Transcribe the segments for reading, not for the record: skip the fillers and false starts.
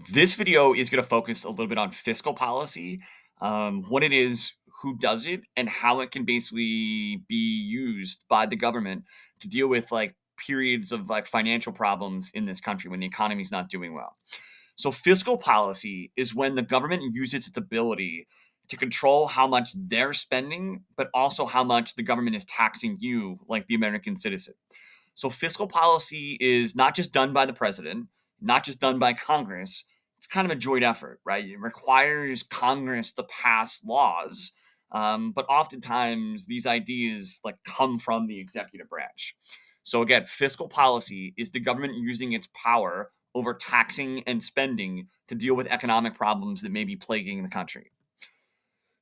This video is going to focus a little bit on fiscal policy, what it is, who does it, and how it can basically be used by the government to deal with like periods of like financial problems in this country when the economy is not doing well. So, fiscal policy is when the government uses its ability to control how much they're spending, but also how much the government is taxing you, like the American citizen. So fiscal policy is not just done by the president, not just done by Congress. It's kind of a joint effort, right? It requires Congress to pass laws, but oftentimes these ideas like come from the executive branch. So again, fiscal policy is the government using its power over taxing and spending to deal with economic problems that may be plaguing the country.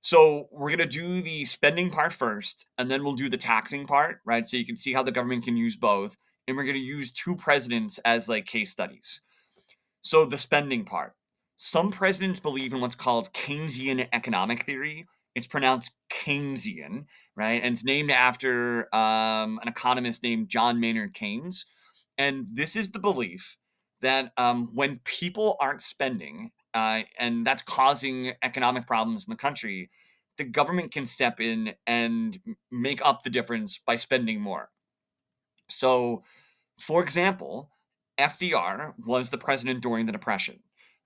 So we're gonna do the spending part first, and then we'll do the taxing part, right? So you can see how the government can use both, and we're gonna use two presidents as like case studies. So the spending part. Some presidents believe in what's called Keynesian economic theory. It's pronounced Keynesian, right? And it's named after an economist named John Maynard Keynes. And this is the belief that when people aren't spending, and that's causing economic problems in the country, the government can step in and make up the difference by spending more. So, for example, FDR was the president during the Depression.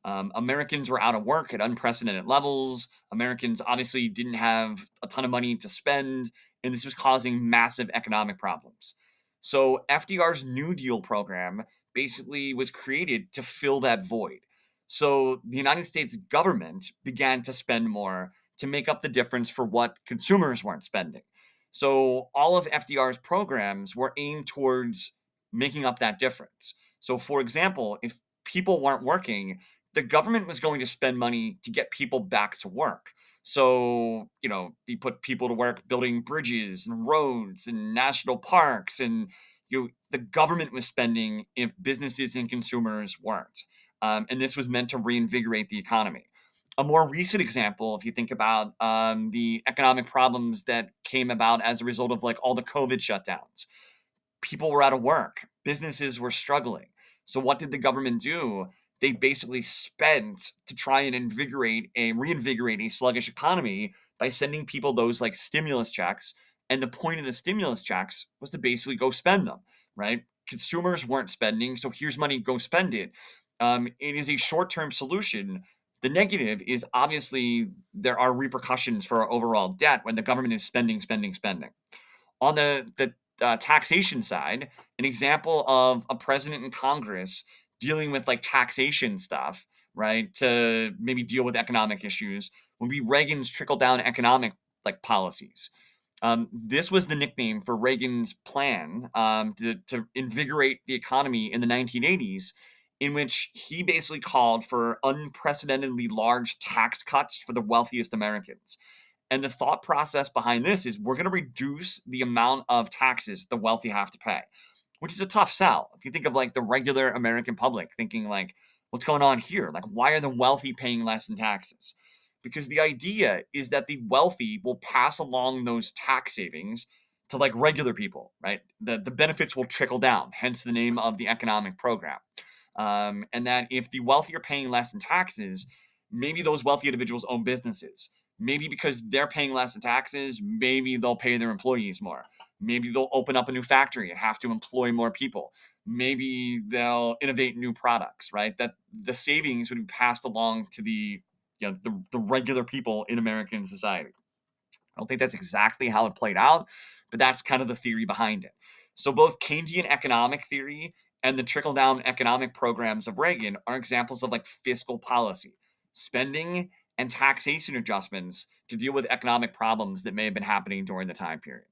Americans were out of work at unprecedented levels. Americans obviously didn't have a ton of money to spend, and this was causing massive economic problems. So, FDR's New Deal program basically was created to fill that void. So, the United States government began to spend more to make up the difference for what consumers weren't spending. So, all of FDR's programs were aimed towards making up that difference. So, for example, if people weren't working, the government was going to spend money to get people back to work. So, he put people to work building bridges and roads and national parks, and the government was spending if businesses and consumers weren't. And this was meant to reinvigorate the economy. A more recent example, if you think about the economic problems that came about as a result of like all the COVID shutdowns, people were out of work, businesses were struggling. So what did the government do? They basically spent to try and reinvigorate a sluggish economy by sending people those like stimulus checks. And the point of the stimulus checks was to basically go spend them, right? Consumers weren't spending, so here's money, go spend it. It is a short-term solution. The negative is obviously there are repercussions for our overall debt when the government is spending, spending, spending. On the taxation side, an example of a president and Congress dealing with like taxation stuff, right, to maybe deal with economic issues would be Reagan's trickle down economic like policies. This was the nickname for Reagan's plan to invigorate the economy in the 1980s, in which he basically called for unprecedentedly large tax cuts for the wealthiest Americans. And the thought process behind this is we're going to reduce the amount of taxes the wealthy have to pay, which is a tough sell. If you think of like the regular American public thinking like, what's going on here? Like, why are the wealthy paying less in taxes? Because the idea is that the wealthy will pass along those tax savings to like regular people, right? The benefits will trickle down, hence the name of the economic program. And that if the wealthy are paying less in taxes, maybe those wealthy individuals own businesses. Maybe because they're paying less in taxes, maybe they'll pay their employees more. Maybe they'll open up a new factory and have to employ more people. Maybe they'll innovate new products, right? That the savings would be passed along to the regular people in American society. I don't think that's exactly how it played out, but that's kind of the theory behind it. So both Keynesian economic theory and the trickle down economic programs of Reagan are examples of like fiscal policy, spending and taxation adjustments to deal with economic problems that may have been happening during the time period.